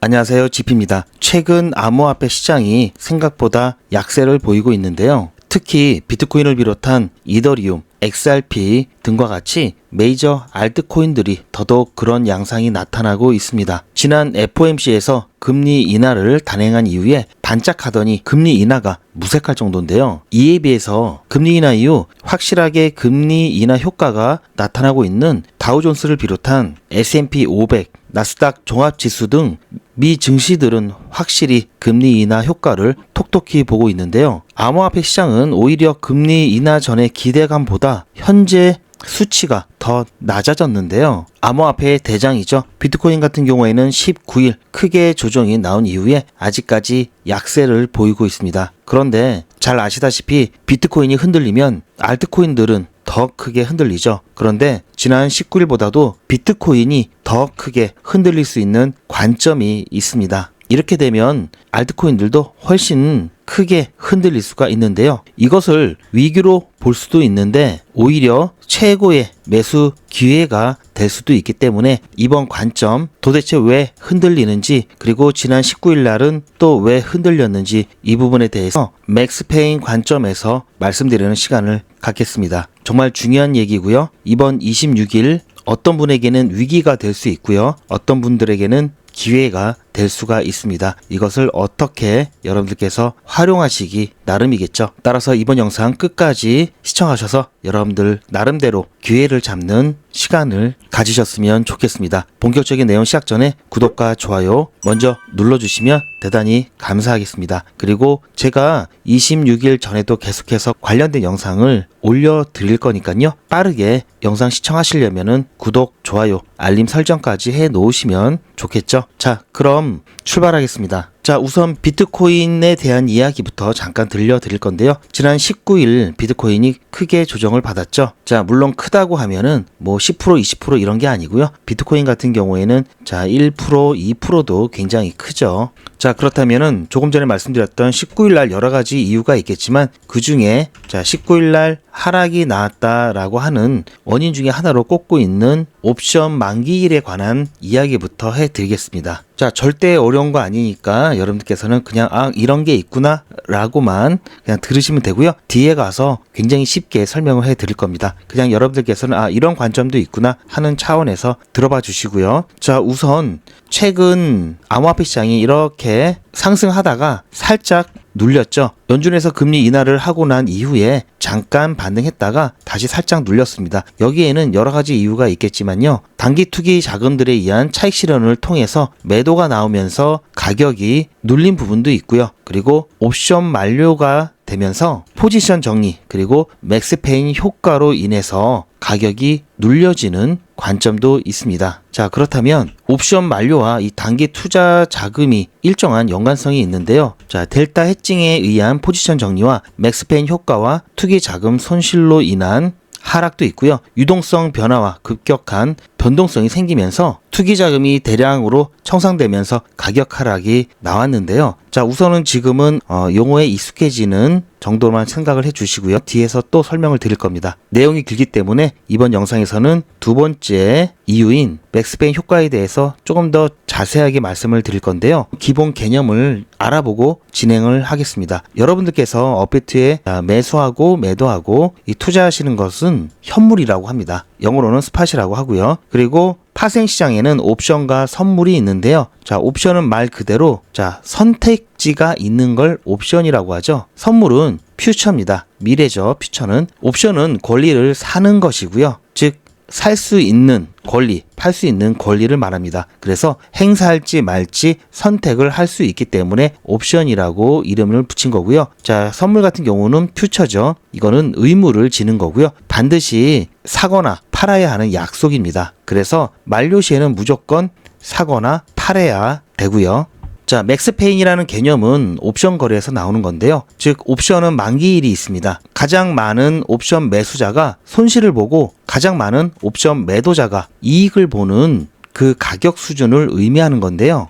안녕하세요, GP입니다. 최근 암호화폐 시장이 생각보다 약세를 보이고 있는데요. 특히 비트코인을 비롯한 이더리움, XRP 등과 같이 메이저 알트코인들이 더더욱 그런 양상이 나타나고 있습니다. 지난 FOMC에서 금리 인하를 단행한 이후에 반짝하더니 금리 인하가 무색할 정도인데요. 이에 비해서 금리 인하 이후 확실하게 금리 인하 효과가 나타나고 있는 다우존스를 비롯한 S&P 500, 나스닥 종합지수 등 미 증시들은 확실히 금리 인하 효과를 톡톡히 보고 있는데요. 암호화폐 시장은 오히려 금리 인하 전의 기대감보다 현재 수치가 더 낮아졌는데요. 암호화폐의 대장이죠. 비트코인 같은 경우에는 19일 크게 조정이 나온 이후에 아직까지 약세를 보이고 있습니다. 그런데 잘 아시다시피 비트코인이 흔들리면 알트코인들은 더 크게 흔들리죠. 그런데 지난 19일보다도 비트코인이 더 크게 흔들릴 수 있는 관점이 있습니다. 이렇게 되면 알트코인들도 훨씬 크게 흔들릴 수가 있는데요. 이것을 위기로 볼 수도 있는데 오히려 최고의 매수 기회가 될 수도 있기 때문에 이번 관점 도대체 왜 흔들리는지 그리고 지난 19일 날은 또 왜 흔들렸는지 이 부분에 대해서 맥스페인 관점에서 말씀드리는 시간을 갖겠습니다. 정말 중요한 얘기고요. 이번 26일 어떤 분에게는 위기가 될 수 있고요. 어떤 분들에게는 기회가 될 수가 있습니다. 이것을 어떻게 여러분들께서 활용하시기 나름이겠죠. 따라서 이번 영상 끝까지 시청하셔서 여러분들 나름대로 기회를 잡는 시간을 가지셨으면 좋겠습니다. 본격적인 내용 시작 전에 구독과 좋아요 먼저 눌러주시면 대단히 감사하겠습니다. 그리고 제가 26일 전에도 계속해서 관련된 영상을 올려드릴 거니까요. 빠르게 영상 시청하시려면은 구독, 좋아요, 알림 설정까지 해 놓으시면 좋겠죠. 자, 그럼 출발하겠습니다. 자, 우선 비트코인에 대한 이야기부터 잠깐 들려드릴 건데요. 지난 19일 비트코인이 크게 조정을 받았죠. 자, 물론 크다고 하면은 뭐 10%, 20% 이런 게 아니고요. 비트코인 같은 경우에는 자, 1%, 2%도 굉장히 크죠. 자, 그렇다면은 조금 전에 말씀드렸던 19일 날 여러 가지 이유가 있겠지만 그 중에 자, 19일 날 하락이 나왔다라고 하는 원인 중에 하나로 꼽고 있는 옵션 만기일에 관한 이야기부터 해드리겠습니다. 자, 절대 어려운 거 아니니까 여러분들께서는 그냥 이런 게 있구나 라고만 그냥 들으시면 되고요. 뒤에 가서 굉장히 쉽게 설명을 해드릴 겁니다. 그냥 여러분들께서는 이런 관점도 있구나 하는 차원에서 들어봐 주시고요. 자, 우선 최근 암호화폐 시장이 이렇게 상승하다가 살짝 눌렸죠. 연준에서 금리 인하를 하고 난 이후에 잠깐 반등했다가 다시 살짝 눌렸습니다. 여기에는 여러 가지 이유가 있겠지만요. 단기 투기 자금들에 의한 차익 실현을 통해서 매도가 나오면서 가격이 눌린 부분도 있고요. 그리고 옵션 만료가 되면서 포지션 정리 그리고 맥스페인 효과로 인해서 가격이 눌려지는 관점도 있습니다. 자, 그렇다면 옵션 만료와 이 단기 투자 자금이 일정한 연관성이 있는데요. 자, 델타 해칭에 의한 포지션 정리와 맥스페인 효과와 투기 자금 손실로 인한 하락도 있고요. 유동성 변화와 급격한 변동성이 생기면서 투기 자금이 대량으로 청산되면서 가격 하락이 나왔는데요. 자, 우선은 지금은 용어에 익숙해지는 정도만 생각을 해주시고요. 뒤에서 또 설명을 드릴 겁니다. 내용이 길기 때문에 이번 영상에서는 두 번째 이유인 맥스페인 효과에 대해서 조금 더 자세하게 말씀을 드릴 건데요. 기본 개념을 알아보고 진행을 하겠습니다. 여러분들께서 업비트에 매수하고 매도하고 이 투자하시는 것은 현물이라고 합니다. 영어로는 스팟이라고 하고요. 그리고 파생시장에는 옵션과 선물이 있는데요. 자, 옵션은 말 그대로 선택지가 있는 걸 옵션이라고 하죠. 선물은 퓨처입니다. 미래죠. 퓨처는. 옵션은 권리를 사는 것이고요. 즉 살 수 있는 권리, 팔 수 있는 권리를 말합니다. 그래서 행사할지 말지 선택을 할 수 있기 때문에 옵션이라고 이름을 붙인 거고요. 자, 선물 같은 경우는 퓨처죠. 이거는 의무를 지는 거고요. 반드시 사거나 팔아야 하는 약속입니다. 그래서 만료 시에는 무조건 사거나 팔아야 되고요. 자, 맥스페인이라는 개념은 옵션 거래에서 나오는 건데요. 즉 옵션은 만기일이 있습니다. 가장 많은 옵션 매수자가 손실을 보고 가장 많은 옵션 매도자가 이익을 보는 그 가격 수준을 의미하는 건데요.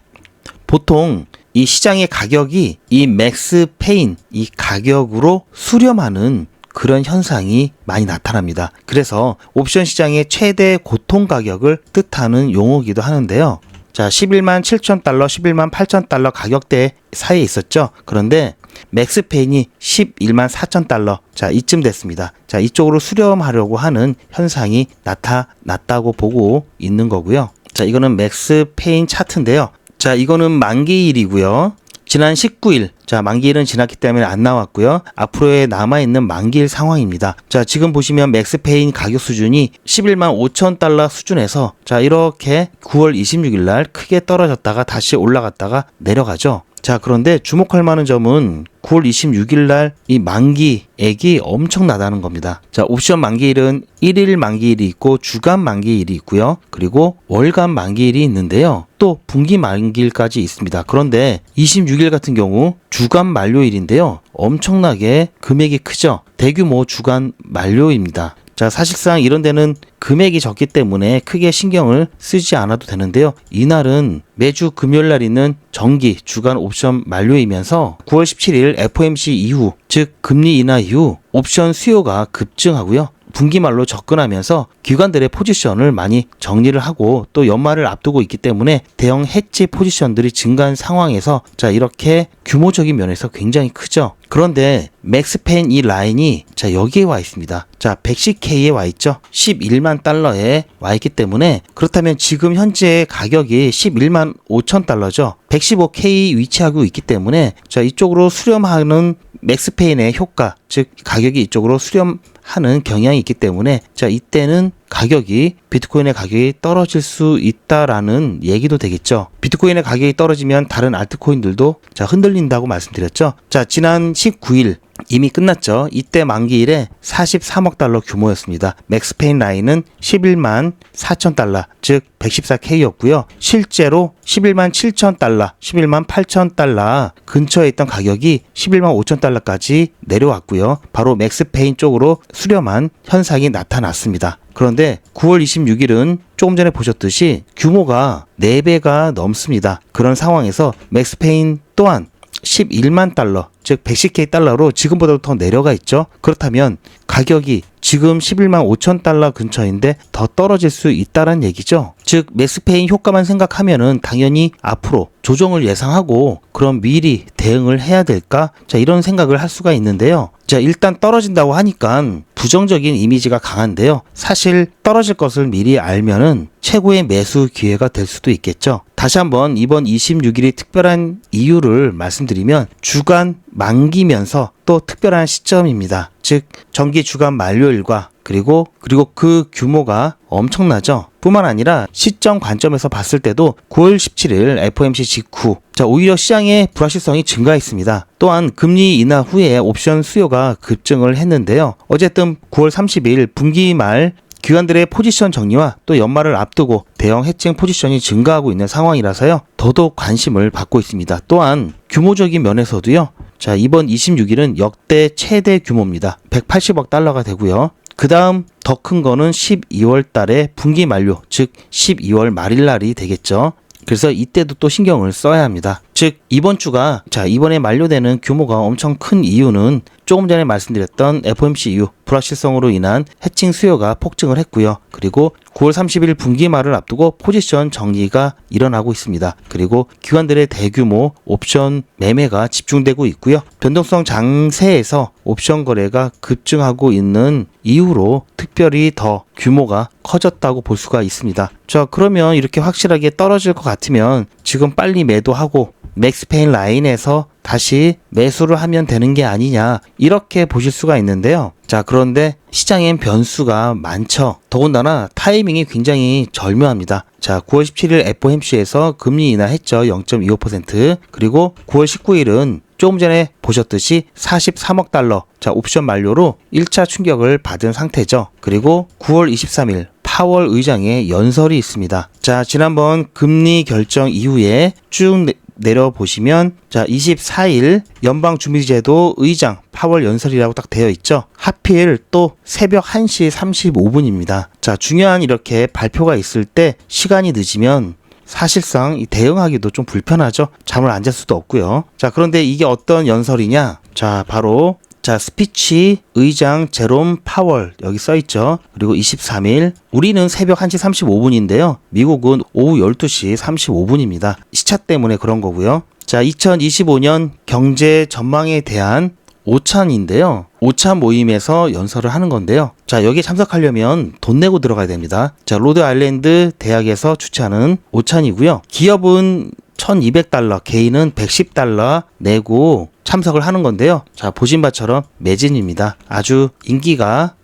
보통 이 시장의 가격이 이 맥스페인 이 가격으로 수렴하는 그런 현상이 많이 나타납니다. 그래서 옵션 시장의 최대 고통 가격을 뜻하는 용어이기도 하는데요. 자, 11만 7천 달러, 11만 8천 달러 가격대 사이에 있었죠. 그런데 맥스페인이 11만 4천 달러. 자, 이쯤 됐습니다. 자, 이쪽으로 수렴하려고 하는 현상이 나타났다고 보고 있는 거고요. 자, 이거는 맥스페인 차트인데요. 자, 이거는 만기일이고요. 지난 19일, 자, 만기일은 지났기 때문에 안 나왔고요. 앞으로에 남아있는 만기일 상황입니다. 자, 지금 보시면 맥스페인 가격 수준이 11만 5천 달러 수준에서 자, 이렇게 9월 26일 날 크게 떨어졌다가 다시 올라갔다가 내려가죠. 자, 그런데 주목할 만한 점은 9월 26일 날 이 만기액이 엄청나다는 겁니다. 자, 옵션 만기일은 1일 만기일이 있고 주간 만기일이 있고요. 그리고 월간 만기일이 있는데요. 또 분기 만기일까지 있습니다. 그런데 26일 같은 경우 주간 만료일인데요. 엄청나게 금액이 크죠. 대규모 주간 만료입니다. 자, 사실상 이런 데는 금액이 적기 때문에 크게 신경을 쓰지 않아도 되는데요. 이날은 매주 금요일 날 있는 정기 주간 옵션 만료이면서 9월 17일 FOMC 이후, 즉 금리 인하 이후 옵션 수요가 급증하고요. 분기 말로 접근하면서 기관들의 포지션을 많이 정리를 하고 또 연말을 앞두고 있기 때문에 대형 해지 포지션들이 증가한 상황에서 자, 이렇게 규모적인 면에서 굉장히 크죠. 그런데 맥스펜 이 라인이 자, 여기에 와 있습니다. 자, 110K에 와 있죠. 11만 달러에 와 있기 때문에 그렇다면 지금 현재 가격이 11만 5천 달러죠. 115K 위치하고 있기 때문에 자, 이쪽으로 수렴하는 맥스페인의 효과, 즉 가격이 이쪽으로 수렴하는 경향이 있기 때문에 자, 이때는 가격이 비트코인의 가격이 떨어질 수 있다라는 얘기도 되겠죠. 비트코인의 가격이 떨어지면 다른 알트코인들도 자, 흔들린다고 말씀드렸죠. 자, 지난 19일 이미 끝났죠. 이때 만기일에 43억 달러 규모였습니다. 맥스페인 라인은 11만 4천 달러, 즉 114K였고요. 실제로 11만 7천 달러, 11만 8천 달러 근처에 있던 가격이 11만 5천 달러까지 내려왔고요. 바로 맥스페인 쪽으로 수렴한 현상이 나타났습니다. 그런데 9월 26일은 조금 전에 보셨듯이 규모가 4배가 넘습니다. 그런 상황에서 맥스페인 또한 11만 달러, 즉 110K 달러로 지금보다도 더 내려가 있죠. 그렇다면 가격이 지금 11만 5천 달러 근처인데 더 떨어질 수 있다는 얘기죠. 즉 맥스페인 효과만 생각하면은 당연히 앞으로 조정을 예상하고 그럼 미리 대응을 해야 될까? 자, 이런 생각을 할 수가 있는데요. 자, 일단 떨어진다고 하니까 부정적인 이미지가 강한데요. 사실 떨어질 것을 미리 알면은 최고의 매수 기회가 될 수도 있겠죠. 다시 한번 이번 26일이 특별한 이유를 말씀드리면 주간 만기면서 또 특별한 시점입니다. 즉 정기 주간 만료일과 그리고 그 규모가 엄청나죠. 뿐만 아니라 시점 관점에서 봤을 때도 9월 17일 FOMC 직후 자, 오히려 시장의 불확실성이 증가했습니다. 또한 금리 인하 후에 옵션 수요가 급증을 했는데요. 어쨌든 9월 30일 분기 말 기관들의 포지션 정리와 또 연말을 앞두고 대형 해칭 포지션이 증가하고 있는 상황이라서요. 더더욱 관심을 받고 있습니다. 또한 규모적인 면에서도요. 자, 이번 26일은 역대 최대 규모입니다. 180억 달러가 되고요. 그 다음 더 큰 거는 12월 달에 분기 만료, 즉 12월 말일 날이 되겠죠. 그래서 이때도 또 신경을 써야 합니다. 즉 이번 주가 자, 이번에 만료되는 규모가 엄청 큰 이유는 조금 전에 말씀드렸던 FOMC 이후 불확실성으로 인한 해칭 수요가 폭증을 했고요. 그리고 9월 30일 분기 말을 앞두고 포지션 정리가 일어나고 있습니다. 그리고 기관들의 대규모 옵션 매매가 집중되고 있고요. 변동성 장세에서 옵션 거래가 급증하고 있는 이후로 특별히 더 규모가 커졌다고 볼 수가 있습니다. 자, 그러면 이렇게 확실하게 떨어질 것 같으면 지금 빨리 매도하고 맥스페인 라인에서 다시 매수를 하면 되는 게 아니냐, 이렇게 보실 수가 있는데요. 자, 그런데 시장엔 변수가 많죠. 더군다나 타이밍이 굉장히 절묘합니다. 자, 9월 17일 FOMC에서 금리 인하했죠. 0.25%. 그리고 9월 19일은 조금 전에 보셨듯이 43억 달러 자, 옵션 만료로 1차 충격을 받은 상태죠. 그리고 9월 23일 파월 의장의 연설이 있습니다. 자, 지난번 금리 결정 이후에 쭉 내려보시면 자, 24일 연방준비제도 의장 파월 연설이라고 딱 되어 있죠. 하필 또 새벽 1시 35분입니다. 자, 중요한 이렇게 발표가 있을 때 시간이 늦으면 사실상 대응하기도 좀 불편하죠. 잠을 안 잘 수도 없고요. 자, 그런데 이게 어떤 연설이냐? 자, 바로 자, 스피치 의장 제롬 파월 여기 써있죠. 그리고 23일 우리는 새벽 1시 35분인데요. 미국은 오후 12시 35분입니다. 시차 때문에 그런 거고요. 자, 2025년 경제 전망에 대한 오찬인데요. 오찬 모임에서 연설을 하는 건데요. 자, 여기에 참석하려면 돈 내고 들어가야 됩니다. 자, 로드 아일랜드 대학에서 주최하는 오찬이고요. 기업은 $1,200, 개인은 $110 내고 참석을 하는 건데요. 자, 보신 바처럼 매진입니다. 아주 인기가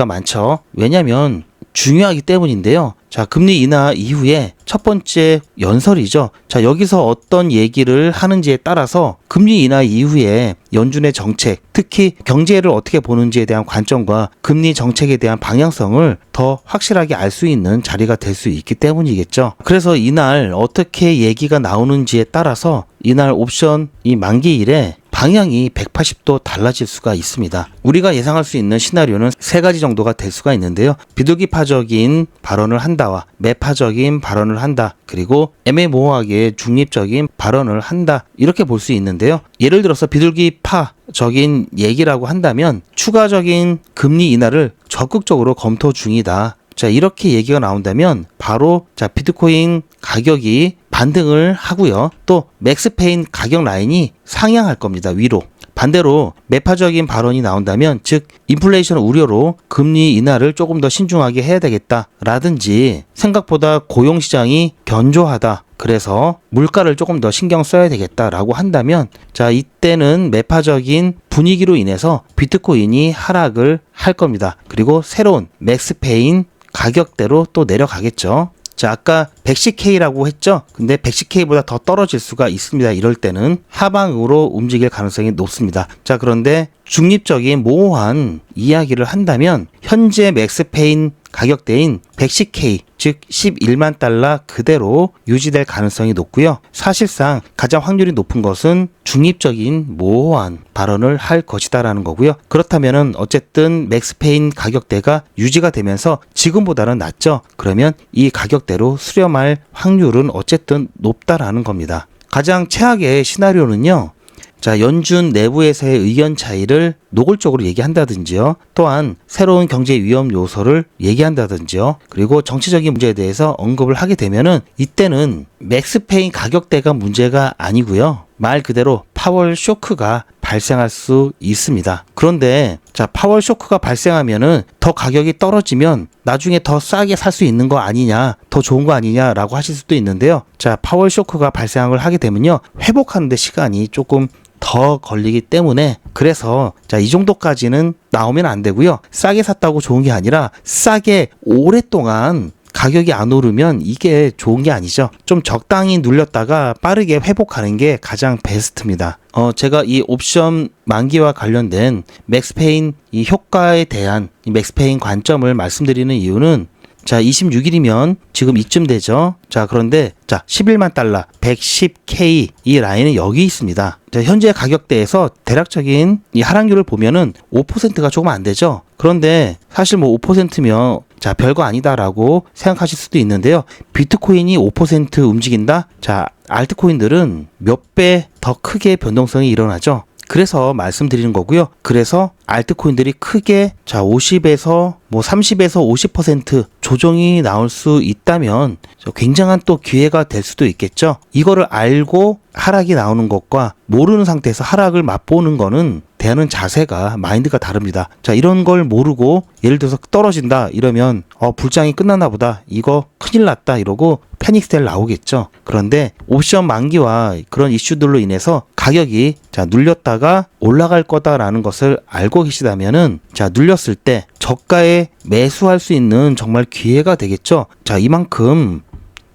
많죠. 왜냐면 중요하기 때문인데요. 자, 금리 인하 이후에 첫 번째 연설이죠. 자, 여기서 어떤 얘기를 하는지에 따라서 금리 인하 이후에 연준의 정책, 특히 경제를 어떻게 보는지에 대한 관점과 금리 정책에 대한 방향성을 더 확실하게 알 수 있는 자리가 될 수 있기 때문이겠죠. 그래서 이날 어떻게 얘기가 나오는지에 따라서 이날 옵션 이 만기일에 방향이 180도 달라질 수가 있습니다. 우리가 예상할 수 있는 시나리오는 세 가지 정도가 될 수가 있는데요. 비둘기파적인 발언을 한다와 매파적인 발언을 한다. 그리고 애매모호하게 중립적인 발언을 한다. 이렇게 볼 수 있는데요. 예를 들어서 비둘기파적인 얘기라고 한다면 추가적인 금리 인하를 적극적으로 검토 중이다. 자, 이렇게 얘기가 나온다면 바로 자, 비트코인 가격이 반등을 하고요. 또 맥스페인 가격 라인이 상향할 겁니다. 위로. 반대로 매파적인 발언이 나온다면 즉 인플레이션 우려로 금리 인하를 조금 더 신중하게 해야 되겠다라든지 생각보다 고용시장이 견조하다. 그래서 물가를 조금 더 신경 써야 되겠다라고 한다면 자, 이때는 매파적인 분위기로 인해서 비트코인이 하락을 할 겁니다. 그리고 새로운 맥스페인 가격대로 또 내려가겠죠. 자, 아까 110K라고 했죠? 근데 110K보다 더 떨어질 수가 있습니다. 이럴 때는 하방으로 움직일 가능성이 높습니다. 자, 그런데 중립적인 모호한 이야기를 한다면 현재 맥스페인 가격대인 110K, 즉 11만 달러 그대로 유지될 가능성이 높고요. 사실상 가장 확률이 높은 것은 중립적인 모호한 발언을 할 것이다라는 거고요. 그렇다면은 어쨌든 맥스페인 가격대가 유지가 되면서 지금보다는 낮죠. 그러면 이 가격대로 수렴할 확률은 어쨌든 높다라는 겁니다. 가장 최악의 시나리오는요. 자, 연준 내부에서의 의견 차이를 노골적으로 얘기한다든지요. 또한 새로운 경제 위험 요소를 얘기한다든지요. 그리고 정치적인 문제에 대해서 언급을 하게 되면은 이때는 맥스페인 가격대가 문제가 아니고요. 말 그대로 파월 쇼크가 발생할 수 있습니다. 그런데 자, 파월 쇼크가 발생하면은 더 가격이 떨어지면 나중에 더 싸게 살 수 있는 거 아니냐, 더 좋은 거 아니냐라고 하실 수도 있는데요. 자, 파월 쇼크가 발생을 하게 되면요. 회복하는 데 시간이 조금 더 걸리기 때문에 그래서 자, 이 정도까지는 나오면 안 되고요. 싸게 샀다고 좋은 게 아니라 싸게 오랫동안 가격이 안 오르면 이게 좋은 게 아니죠. 좀 적당히 눌렸다가 빠르게 회복하는 게 가장 베스트입니다. 제가 이 옵션 만기와 관련된 맥스페인 이 효과에 대한 이 맥스페인 관점을 말씀드리는 이유는 자, 26일이면 지금 이쯤 되죠. 자, 그런데 자, 11만 달러, 110K 이 라인은 여기 있습니다. 자, 현재 가격대에서 대략적인 이 하락률을 보면은 5%가 조금 안 되죠. 그런데 사실 뭐 5%면 자, 별거 아니다라고 생각하실 수도 있는데요. 비트코인이 5% 움직인다? 자, 알트코인들은 몇 배 더 크게 변동성이 일어나죠. 그래서 말씀드리는 거고요. 그래서 알트코인들이 크게 자 50에서 뭐 30에서 50% 조정이 나올 수 있다면 굉장한 또 기회가 될 수도 있겠죠. 이거를 알고 하락이 나오는 것과 모르는 상태에서 하락을 맛보는 거는 대하는 자세가 마인드가 다릅니다. 자, 이런 걸 모르고 예를 들어서 떨어진다 이러면 불장이 끝났나 보다, 이거 큰일 났다 이러고 패닉셀 나오겠죠. 그런데 옵션 만기와 그런 이슈들로 인해서 가격이 자 눌렸다가 올라갈 거다라는 것을 알고 계시다면은 자 눌렸을 때 저가에 매수할 수 있는 정말 기회가 되겠죠. 자, 이만큼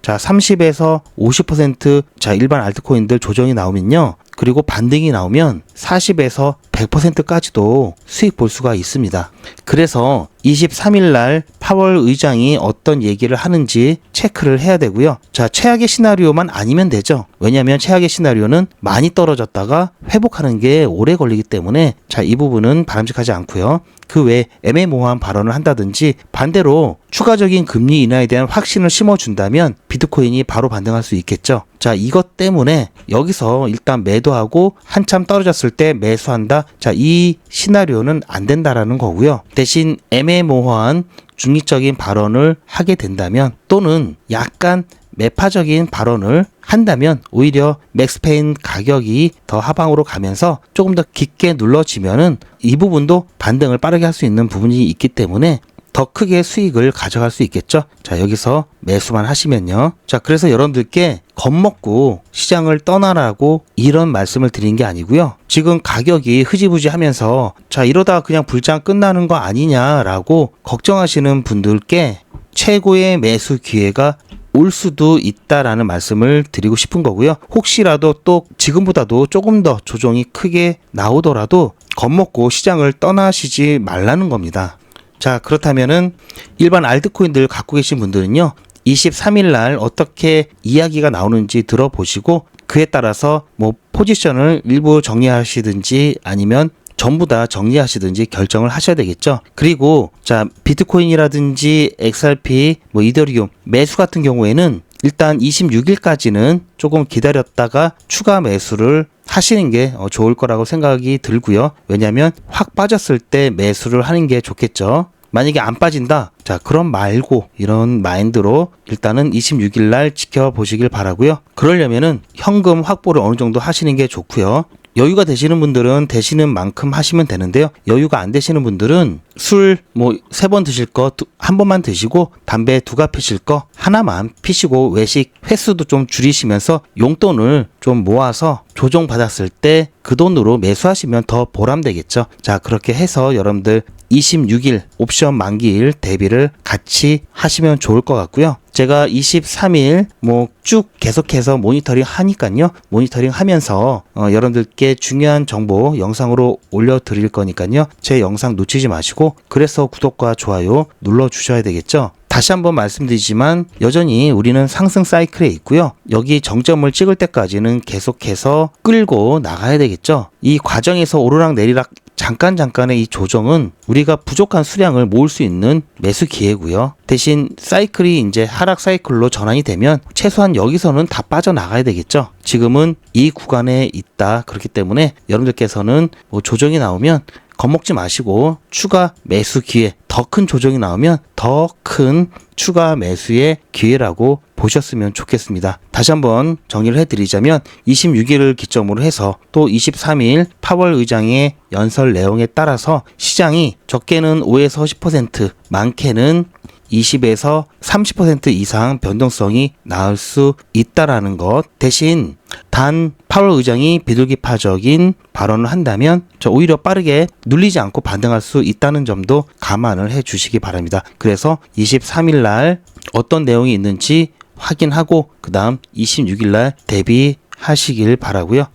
자 30에서 50% 자 일반 알트코인들 조정이 나오면요. 그리고 반등이 나오면 40에서 100%까지도 수익 볼 수가 있습니다. 그래서 23일 날 파월 의장이 어떤 얘기를 하는지 체크를 해야 되고요. 자, 최악의 시나리오만 아니면 되죠. 왜냐하면 최악의 시나리오는 많이 떨어졌다가 회복하는 게 오래 걸리기 때문에 자, 이 부분은 바람직하지 않고요. 그 외에 애매모호한 발언을 한다든지 반대로 추가적인 금리 인하에 대한 확신을 심어준다면 비트코인이 바로 반등할 수 있겠죠. 자, 이것 때문에 여기서 일단 매도하고 한참 떨어졌을 때 매수한다. 자, 이 시나리오는 안 된다라는 거고요. 대신 애매모호한 중립적인 발언을 하게 된다면 또는 약간 매파적인 발언을 한다면 오히려 맥스페인 가격이 더 하방으로 가면서 조금 더 깊게 눌러지면은 이 부분도 반등을 빠르게 할 수 있는 부분이 있기 때문에 더 크게 수익을 가져갈 수 있겠죠. 자, 여기서 매수만 하시면요. 자, 그래서 여러분들께 겁먹고 시장을 떠나라고 이런 말씀을 드린 게 아니고요. 지금 가격이 흐지부지 하면서 자, 이러다가 그냥 불장 끝나는 거 아니냐라고 걱정하시는 분들께 최고의 매수 기회가 올 수도 있다라는 말씀을 드리고 싶은 거고요. 혹시라도 또 지금보다도 조금 더 조정이 크게 나오더라도 겁먹고 시장을 떠나시지 말라는 겁니다. 자, 그렇다면은 일반 알트코인들 갖고 계신 분들은요, 23일 날 어떻게 이야기가 나오는지 들어보시고 그에 따라서 뭐 포지션을 일부 정리하시든지 아니면 전부 다 정리하시든지 결정을 하셔야 되겠죠. 그리고 자, 비트코인이라든지 XRP, 뭐 이더리움 매수 같은 경우에는 일단 26일까지는 조금 기다렸다가 추가 매수를 하시는 게 좋을 거라고 생각이 들고요. 왜냐하면 확 빠졌을 때 매수를 하는 게 좋겠죠. 만약에 안 빠진다, 자, 그럼 말고 이런 마인드로 일단은 26일 날 지켜보시길 바라고요. 그러려면은 현금 확보를 어느 정도 하시는 게 좋고요. 여유가 되시는 분들은 되시는 만큼 하시면 되는데요. 여유가 안 되시는 분들은 술 뭐 3번 드실 거 한 번만 드시고 담배 2갑 피실 거 하나만 피시고 외식 횟수도 좀 줄이시면서 용돈을 좀 모아서 조정 받았을 때 그 돈으로 매수하시면 더 보람되겠죠. 자, 그렇게 해서 여러분들 26일 옵션 만기일 대비를 같이 하시면 좋을 것 같고요. 제가 23일 뭐 쭉 계속해서 모니터링 하니까요. 모니터링 하면서 여러분들께 중요한 정보 영상으로 올려드릴 거니까요. 제 영상 놓치지 마시고 그래서 구독과 좋아요 눌러주셔야 되겠죠. 다시 한번 말씀드리지만 여전히 우리는 상승 사이클에 있고요. 여기 정점을 찍을 때까지는 계속해서 끌고 나가야 되겠죠. 이 과정에서 오르락 내리락 잠깐의 이 조정은 우리가 부족한 수량을 모을 수 있는 매수 기회고요. 대신 사이클이 이제 하락 사이클로 전환이 되면 최소한 여기서는 다 빠져나가야 되겠죠. 지금은 이 구간에 있다. 그렇기 때문에 여러분들께서는 뭐 조정이 나오면 겁먹지 마시고 추가 매수 기회, 더 큰 조정이 나오면 더 큰 추가 매수의 기회라고 보셨으면 좋겠습니다. 다시 한번 정리를 해드리자면 26일을 기점으로 해서 또 23일 파월 의장의 연설 내용에 따라서 시장이 적게는 5에서 10%, 많게는 20에서 30% 이상 변동성이 나올 수 있다라는 것. 대신 단 파월 의장이 비둘기파적인 발언을 한다면 오히려 빠르게 눌리지 않고 반등할 수 있다는 점도 감안을 해 주시기 바랍니다. 그래서 23일 날 어떤 내용이 있는지 확인하고 그 다음 26일 날 대비하시길 바라고요.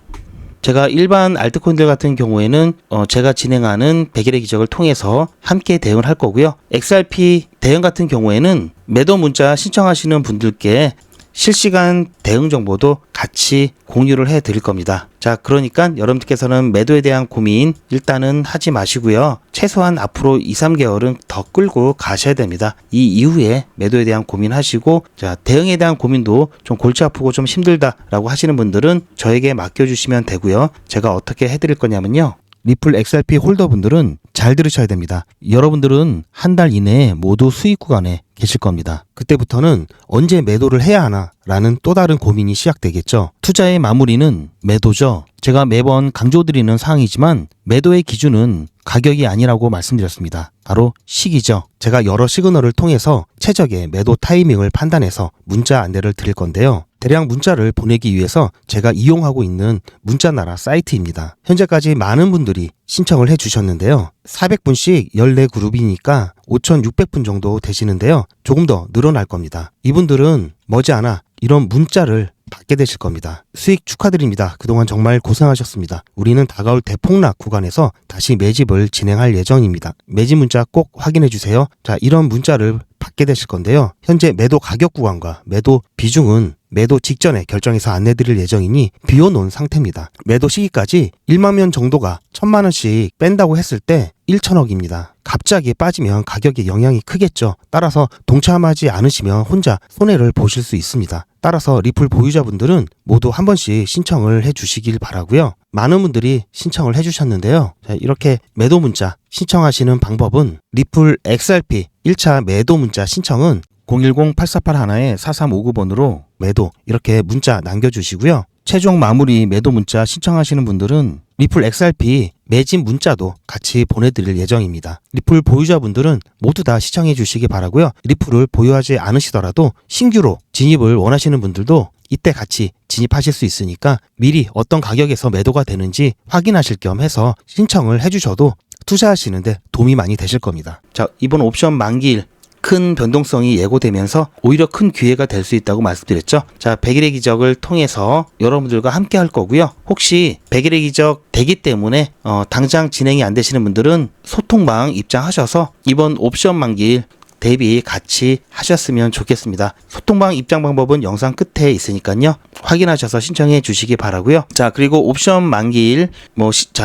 제가 일반 알트코인들 같은 경우에는 제가 진행하는 100일의 기적을 통해서 함께 대응을 할 거고요. XRP 대응 같은 경우에는 매도 문자 신청하시는 분들께 실시간 대응 정보도 같이 공유를 해 드릴 겁니다. 자, 그러니까 여러분들께서는 매도에 대한 고민 일단은 하지 마시고요. 최소한 앞으로 2, 3개월은 더 끌고 가셔야 됩니다. 이 이후에 매도에 대한 고민하시고, 자, 대응에 대한 고민도 좀 골치 아프고 좀 힘들다라고 하시는 분들은 저에게 맡겨주시면 되고요. 제가 어떻게 해드릴 거냐면요. 리플 XRP 홀더분들은 잘 들으셔야 됩니다. 여러분들은 한 달 이내에 모두 수익 구간에 계실 겁니다. 그때부터는 언제 매도를 해야 하나 라는 또 다른 고민이 시작되겠죠. 투자의 마무리는 매도죠. 제가 매번 강조드리는 사항이지만 매도의 기준은 가격이 아니라고 말씀드렸습니다. 바로 시기죠. 제가 여러 시그널을 통해서 최적의 매도 타이밍을 판단해서 문자 안내를 드릴 건데요. 대량 문자를 보내기 위해서 제가 이용하고 있는 문자나라 사이트입니다. 현재까지 많은 분들이 신청을 해주셨는데요. 400분씩 14그룹이니까 5,600분 정도 되시는데요. 조금 더 늘어날 겁니다. 이분들은 머지않아 이런 문자를 받게 되실 겁니다. 수익 축하드립니다. 그동안 정말 고생하셨습니다. 우리는 다가올 대폭락 구간에서 다시 매집을 진행할 예정입니다. 매집 문자 꼭 확인해 주세요. 자, 이런 문자를 받게 되실 건데요. 현재 매도 가격 구간과 매도 비중은 매도 직전에 결정해서 안내드릴 예정이니 비워놓은 상태입니다. 매도 시기까지 1만면 정도가 1000만원씩 뺀다고 했을 때 1천억입니다. 갑자기 빠지면 가격에 영향이 크겠죠. 따라서 동참하지 않으시면 혼자 손해를 보실 수 있습니다. 따라서 리플 보유자분들은 모두 한 번씩 신청을 해주시길 바라고요. 많은 분들이 신청을 해주셨는데요. 자, 이렇게 매도 문자 신청하시는 방법은 리플 XRP 1차 매도 문자 신청은 010-8481-4359번으로 매도 이렇게 문자 남겨주시고요. 최종 마무리 매도 문자 신청하시는 분들은 리플 XRP 매집 문자도 같이 보내드릴 예정입니다. 리플 보유자분들은 모두 다 시청해 주시기 바라고요. 리플을 보유하지 않으시더라도 신규로 진입을 원하시는 분들도 이때 같이 진입하실 수 있으니까 미리 어떤 가격에서 매도가 되는지 확인하실 겸 해서 신청을 해주셔도 투자하시는데 도움이 많이 되실 겁니다. 자, 이번 옵션 만기일 큰 변동성이 예고되면서 오히려 큰 기회가 될 수 있다고 말씀드렸죠. 자, 100일의 기적을 통해서 여러분들과 함께 할 거고요. 혹시 100일의 기적 되기 때문에 당장 진행이 안 되시는 분들은 소통방 입장하셔서 이번 옵션 만기일 대비 같이 하셨으면 좋겠습니다. 소통방 입장 방법은 영상 끝에 있으니까요. 확인하셔서 신청해 주시기 바라고요. 자, 그리고 옵션 만기일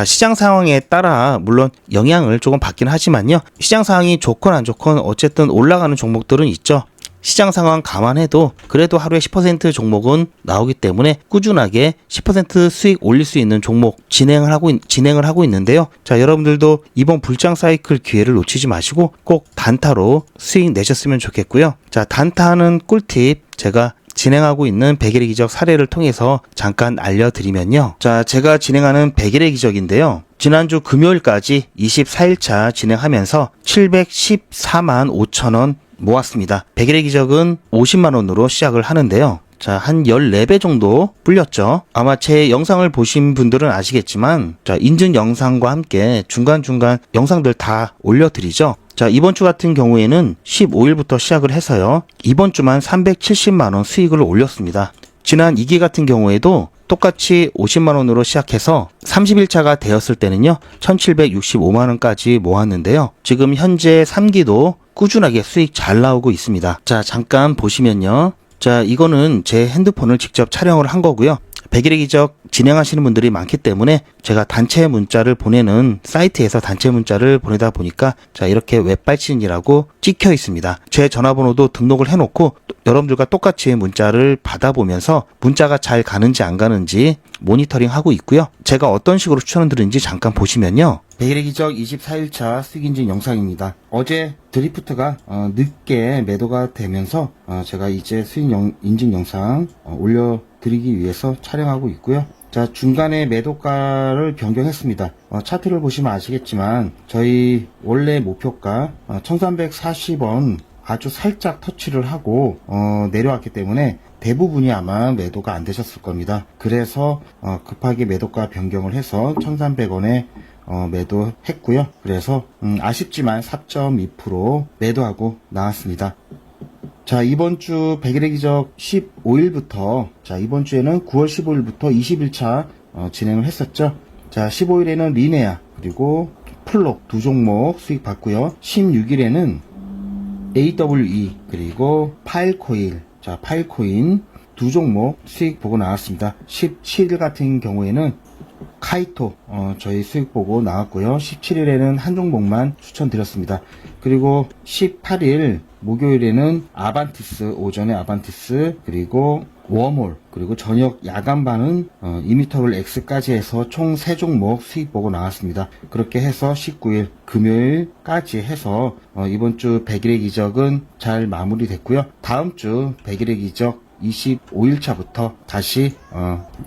시장 상황에 따라 물론 영향을 조금 받긴 하지만요. 시장 상황이 좋건 안 좋건 어쨌든 올라가는 종목들은 있죠. 시장 상황 감안해도 그래도 하루에 10% 종목은 나오기 때문에 꾸준하게 10% 수익 올릴 수 있는 종목 진행을 하고 있는데요. 자, 여러분들도 이번 불장 사이클 기회를 놓치지 마시고 꼭 단타로 수익 내셨으면 좋겠고요. 자, 단타하는 꿀팁 제가 진행하고 있는 100일의 기적 사례를 통해서 잠깐 알려드리면요. 자, 제가 진행하는 100일의 기적인데요. 지난주 금요일까지 24일차 진행하면서 714만 5천원 모았습니다. 100일의 기적은 50만원으로 시작을 하는데요. 자, 한 14배 정도 불렸죠. 아마 제 영상을 보신 분들은 아시겠지만, 자, 인증 영상과 함께 중간중간 영상들 다 올려드리죠. 자, 이번 주 같은 경우에는 15일부터 시작을 해서요. 이번 주만 370만원 수익을 올렸습니다. 지난 2기 같은 경우에도 똑같이 50만원으로 시작해서 30일차가 되었을 때는요, 1765만원까지 모았는데요. 지금 현재 3기도 꾸준하게 수익 잘 나오고 있습니다. 자, 잠깐 보시면요. 자, 이거는 제 핸드폰을 직접 촬영을 한 거고요. 100일의 기적 진행하시는 분들이 많기 때문에 제가 단체 문자를 보내는 사이트에서 단체 문자를 보내다 보니까 자, 이렇게 웹발신이라고 찍혀 있습니다. 제 전화번호도 등록을 해놓고 여러분들과 똑같이 문자를 받아보면서 문자가 잘 가는지 안 가는지 모니터링 하고 있고요. 제가 어떤 식으로 추천을 드리는지 잠깐 보시면요. 100일의 기적 24일차 수익 인증 영상입니다. 어제 드리프트가 늦게 매도가 되면서 제가 이제 수익 인증 영상 올려드리기 위해서 촬영하고 있고요. 자, 중간에 매도가를 변경했습니다. 차트를 보시면 아시겠지만 저희 원래 목표가 1340원 아주 살짝 터치를 하고 내려왔기 때문에 대부분이 아마 매도가 안 되셨을 겁니다. 그래서 급하게 매도가 변경을 해서 1300원에 매도했고요. 그래서 아쉽지만 4.2% 매도하고 나왔습니다. 자, 이번 주 100일의 기적 15일부터 자, 이번 주에는 9월 15일부터 20일차 진행을 했었죠. 자, 15일에는 리네아 그리고 플록 두 종목 수익 봤고요. 16일에는 AWE 그리고 파일코인 자, 파일코인 두 종목 수익 보고 나왔습니다. 17일 같은 경우에는 카이토 저희 수익 보고 나왔고요. 17일에는 한 종목만 추천드렸습니다. 그리고 18일 목요일에는 아반티스 오전에 아반티스 그리고 웜홀 그리고 저녁 야간반은 이미터블 X까지 해서 총 3종목 수익 보고 나왔습니다. 그렇게 해서 19일 금요일까지 해서 이번 주 100일의 기적은 잘 마무리됐고요. 다음 주 100일의 기적 25일차부터 다시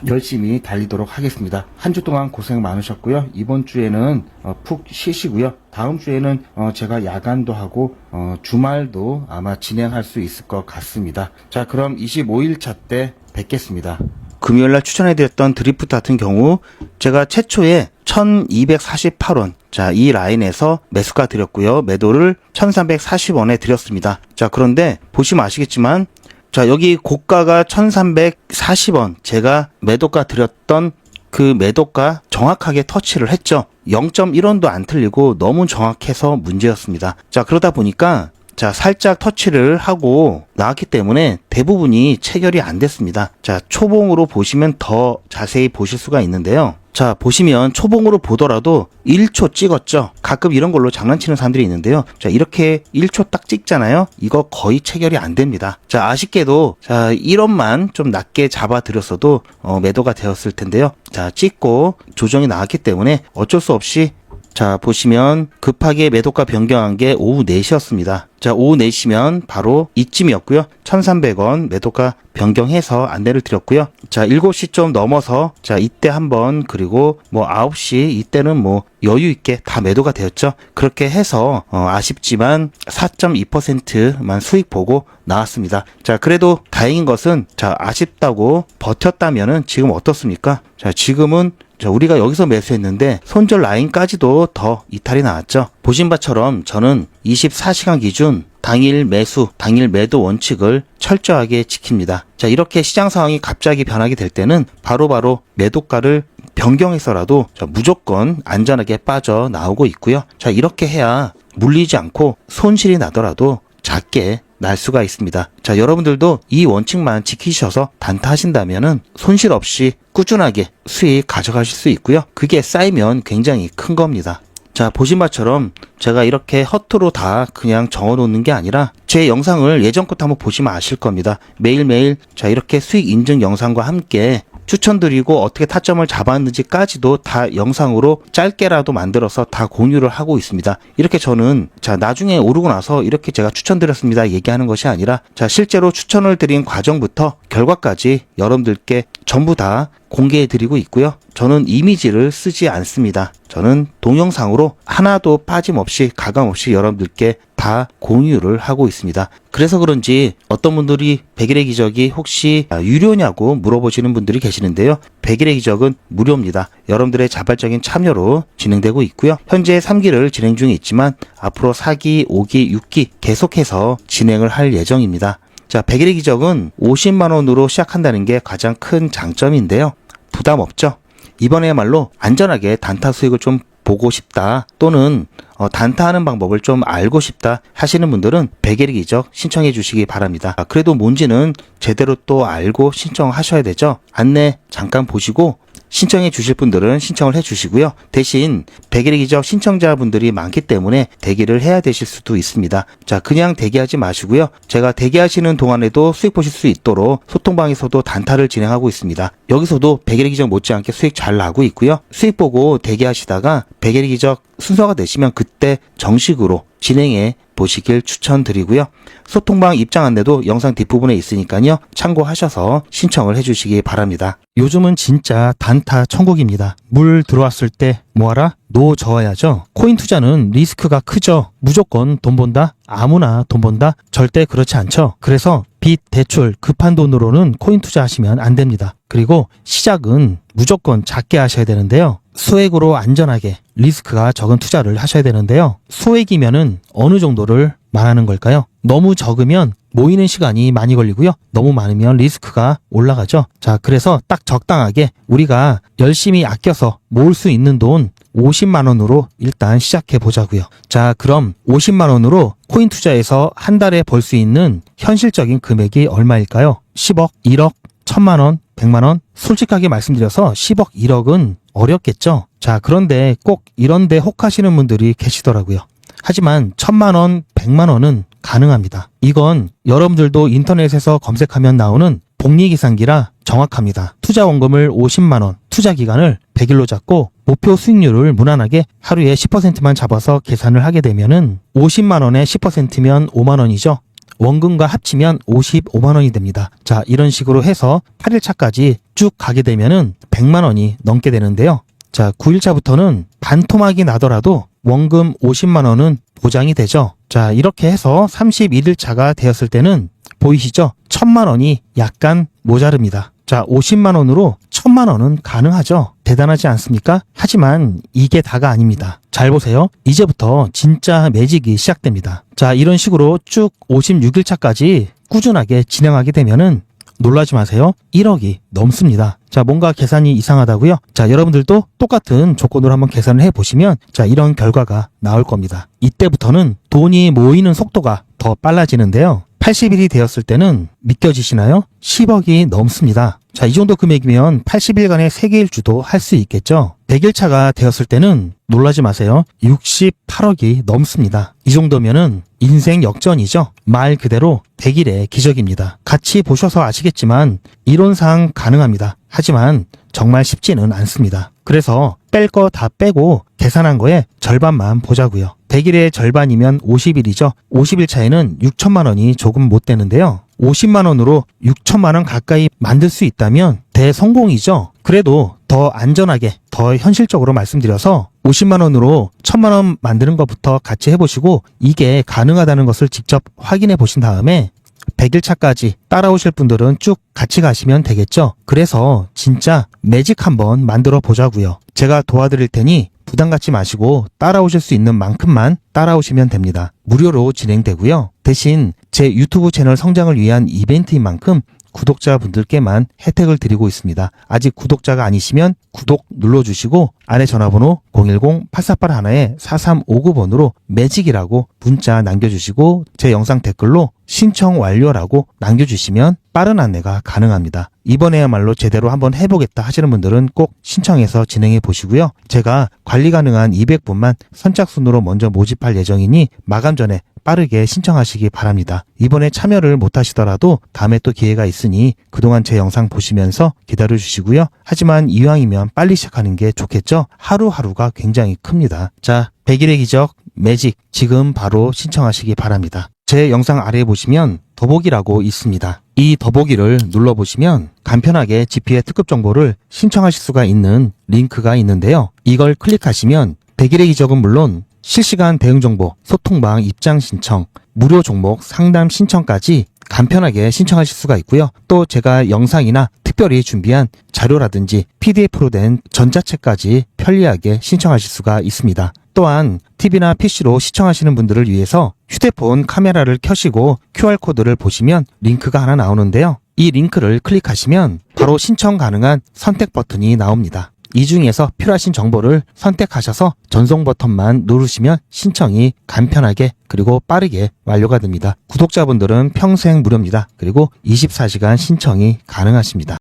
열심히 달리도록 하겠습니다. 한 주 동안 고생 많으셨고요. 이번 주에는 푹 쉬시고요. 다음 주에는 제가 야간도 하고 주말도 아마 진행할 수 있을 것 같습니다. 자, 그럼 25일차 때 뵙겠습니다. 금요일날 추천해드렸던 드리프트 같은 경우 제가 최초에 1248원 자, 이 라인에서 매수가 드렸고요. 매도를 1340원에 드렸습니다. 자, 그런데 보시면 아시겠지만 자, 여기 고가가 1340원 제가 매도가 드렸던 그 매도가 정확하게 터치를 했죠. 0.1원도 안 틀리고 너무 정확해서 문제였습니다. 자, 그러다 보니까 자, 살짝 터치를 하고 나왔기 때문에 대부분이 체결이 안 됐습니다. 자, 초봉으로 보시면 더 자세히 보실 수가 있는데요. 자, 보시면 초봉으로 보더라도 1초 찍었죠. 가끔 이런 걸로 장난치는 사람들이 있는데요. 자, 이렇게 1초 딱 찍잖아요. 이거 거의 체결이 안 됩니다. 자, 아쉽게도 자, 1원만 좀 낮게 잡아드렸어도 매도가 되었을 텐데요. 자, 찍고 조정이 나왔기 때문에 어쩔 수 없이 자, 보시면 급하게 매도가 변경한 게 오후 4시였습니다. 자, 오후 4시면 바로 이쯤이었고요. 1,300원 매도가 변경해서 안내를 드렸고요. 자, 7시 좀 넘어서 자, 이때 한번 그리고 뭐 9시 이때는 뭐 여유 있게 다 매도가 되었죠. 그렇게 해서 아쉽지만 4.2%만 수익 보고 나왔습니다. 자, 그래도 다행인 것은 자, 아쉽다고 버텼다면은 지금 어떻습니까? 자, 지금은 자, 우리가 여기서 매수했는데 손절 라인까지도 더 이탈이 나왔죠. 보신 바처럼 저는 24시간 기준 당일 매수, 당일 매도 원칙을 철저하게 지킵니다. 자, 이렇게 시장 상황이 갑자기 변하게 될 때는 바로바로 매도가를 변경해서라도 자, 무조건 안전하게 빠져나오고 있고요. 자, 이렇게 해야 물리지 않고 손실이 나더라도 작게 날 수가 있습니다. 자, 여러분들도 이 원칙만 지키셔서 단타하신다면은 손실 없이 꾸준하게 수익 가져가실 수 있고요. 그게 쌓이면 굉장히 큰 겁니다. 자, 보신 바처럼 제가 이렇게 허투루 다 그냥 적어놓는 게 아니라 제 영상을 예전 것도 한번 보시면 아실 겁니다. 매일매일 자, 이렇게 수익 인증 영상과 함께 추천드리고 어떻게 타점을 잡았는지까지도 다 영상으로 짧게라도 만들어서 다 공유를 하고 있습니다. 이렇게 저는 자, 나중에 오르고 나서 이렇게 제가 추천드렸습니다 얘기하는 것이 아니라 자, 실제로 추천을 드린 과정부터 결과까지 여러분들께 전부 다 공개해 드리고 있고요. 저는 이미지를 쓰지 않습니다. 저는 동영상으로 하나도 빠짐없이 가감없이 여러분들께 다 공유를 하고 있습니다. 그래서 그런지 어떤 분들이 100일의 기적이 혹시 유료냐고 물어보시는 분들이 계시는데요. 100일의 기적은 무료입니다. 여러분들의 자발적인 참여로 진행되고 있고요. 현재 3기를 진행 중에 있지만 앞으로 4기, 5기, 6기 계속해서 진행을 할 예정입니다. 자, 100일의 기적은 50만원으로 시작한다는 게 가장 큰 장점인데요. 부담 없죠? 이번에야말로 안전하게 단타 수익을 좀 보고 싶다 또는 단타하는 방법을 좀 알고 싶다 하시는 분들은 100일의 기적 신청해 주시기 바랍니다. 그래도 뭔지는 제대로 또 알고 신청하셔야 되죠. 안내 잠깐 보시고 신청해 주실 분들은 신청을 해 주시고요. 대신 100일의 기적 신청자분들이 많기 때문에 대기를 해야 되실 수도 있습니다. 자, 그냥 대기하지 마시고요. 제가 대기하시는 동안에도 수익 보실 수 있도록 소통방에서도 단타를 진행하고 있습니다. 여기서도 100일의 기적 못지않게 수익 잘 나고 있고요. 수익 보고 대기하시다가 100일의 기적 순서가 되시면 그때 정식으로 진행해 보시길 추천드리고요. 소통방 입장 안내도 영상 뒷부분에 있으니까요. 참고하셔서 신청을 해주시기 바랍니다. 요즘은 진짜 단타 천국입니다. 물 들어왔을 때 뭐하라? 노 저어야죠. 코인 투자는 리스크가 크죠. 무조건 돈 번다? 아무나 돈 번다? 절대 그렇지 않죠. 그래서 빚, 대출, 급한 돈으로는 코인 투자하시면 안 됩니다. 그리고 시작은 무조건 작게 하셔야 되는데요. 소액으로 안전하게 리스크가 적은 투자를 하셔야 되는데요. 소액이면은 어느 정도를 말하는 걸까요? 너무 적으면 모이는 시간이 많이 걸리고요. 너무 많으면 리스크가 올라가죠. 자, 그래서 딱 적당하게 우리가 열심히 아껴서 모을 수 있는 돈 50만 원으로 일단 시작해 보자고요. 자, 그럼 50만 원으로 코인 투자에서 한 달에 벌 수 있는 현실적인 금액이 얼마일까요? 10억, 1억, 1000만 원, 100만 원? 솔직하게 말씀드려서 10억, 1억은 어렵겠죠. 자, 그런데 꼭 이런데 혹하시는 분들이 계시더라고요. 하지만 1000만 원, 100만 원은 가능합니다. 이건 여러분들도 인터넷에서 검색하면 나오는 복리계산기라 정확합니다. 투자 원금을 50만 원, 투자 기간을 100일로 잡고 목표 수익률을 무난하게 하루에 10%만 잡아서 계산을 하게 되면은 50만 원에 10%면 5만 원이죠. 원금과 합치면 55만 원이 됩니다. 자, 이런 식으로 해서 8일차까지 쭉 가게 되면은 100만 원이 넘게 되는데요. 자, 9일차부터는 반토막이 나더라도 원금 50만 원은 보장이 되죠. 자, 이렇게 해서 31일차가 되었을 때는 보이시죠? 1000만 원이 약간 모자릅니다. 자, 50만 원으로 1000만 원은 가능하죠. 대단하지 않습니까? 하지만 이게 다가 아닙니다. 잘 보세요. 이제부터 진짜 매직이 시작됩니다. 자, 이런 식으로 쭉 56일차까지 꾸준하게 진행하게 되면은 놀라지 마세요. 1억이 넘습니다. 자, 뭔가 계산이 이상하다고요? 자, 여러분들도 똑같은 조건으로 한번 계산을 해보시면 자, 이런 결과가 나올 겁니다. 이때부터는 돈이 모이는 속도가 더 빨라지는데요. 80일이 되었을 때는 믿겨지시나요? 10억이 넘습니다. 자, 이 정도 금액이면 80일간의 세계 일주도 할 수 있겠죠? 100일차가 되었을 때는 놀라지 마세요. 68억이 넘습니다. 이 정도면은 인생 역전이죠. 말 그대로 100일의 기적입니다. 같이 보셔서 아시겠지만 이론상 가능합니다. 하지만 정말 쉽지는 않습니다. 그래서 뺄 거 다 빼고 계산한 거에 절반만 보자고요. 100일의 절반이면 50일이죠. 50일 차에는 6천만 원이 조금 못 되는데요. 50만 원으로 6천만 원 가까이 만들 수 있다면 대성공이죠. 그래도 더 안전하게, 더 현실적으로 말씀드려서 50만 원으로 1000만 원 만드는 것부터 같이 해보시고 이게 가능하다는 것을 직접 확인해 보신 다음에 100일 차까지 따라오실 분들은 쭉 같이 가시면 되겠죠. 그래서 진짜 매직 한번 만들어 보자고요. 제가 도와드릴 테니 부담 갖지 마시고 따라오실 수 있는 만큼만 따라오시면 됩니다. 무료로 진행되고요. 대신 제 유튜브 채널 성장을 위한 이벤트인 만큼 구독자분들께만 혜택을 드리고 있습니다. 아직 구독자가 아니시면 구독 눌러주시고 아래 전화번호 010-8481-4359번으로 매직이라고 문자 남겨주시고 제 영상 댓글로 신청 완료라고 남겨주시면 빠른 안내가 가능합니다. 이번에야말로 제대로 한번 해보겠다 하시는 분들은 꼭 신청해서 진행해 보시고요. 제가 관리 가능한 200분만 선착순으로 먼저 모집할 예정이니 마감 전에 빠르게 신청하시기 바랍니다. 이번에 참여를 못하시더라도 다음에 또 기회가 있으니 그동안 제 영상 보시면서 기다려주시고요. 하지만 이왕이면 빨리 시작하는 게 좋겠죠? 하루하루가 굉장히 큽니다. 자, 100일의 기적 매직 지금 바로 신청하시기 바랍니다. 제 영상 아래에 보시면 더보기라고 있습니다. 이 더보기를 눌러보시면 간편하게 GP의 특급 정보를 신청하실 수가 있는 링크가 있는데요. 이걸 클릭하시면 100일의 기적은 물론 실시간 대응 정보, 소통방 입장 신청, 무료 종목 상담 신청까지 간편하게 신청하실 수가 있고요. 또 제가 영상이나 특별히 준비한 자료라든지 PDF로 된 전자책까지 편리하게 신청하실 수가 있습니다. 또한 TV나 PC로 시청하시는 분들을 위해서 휴대폰 카메라를 켜시고 QR코드를 보시면 링크가 하나 나오는데요. 이 링크를 클릭하시면 바로 신청 가능한 선택 버튼이 나옵니다. 이 중에서 필요하신 정보를 선택하셔서 전송 버튼만 누르시면 신청이 간편하게 그리고 빠르게 완료가 됩니다. 구독자분들은 평생 무료입니다. 그리고 24시간 신청이 가능하십니다.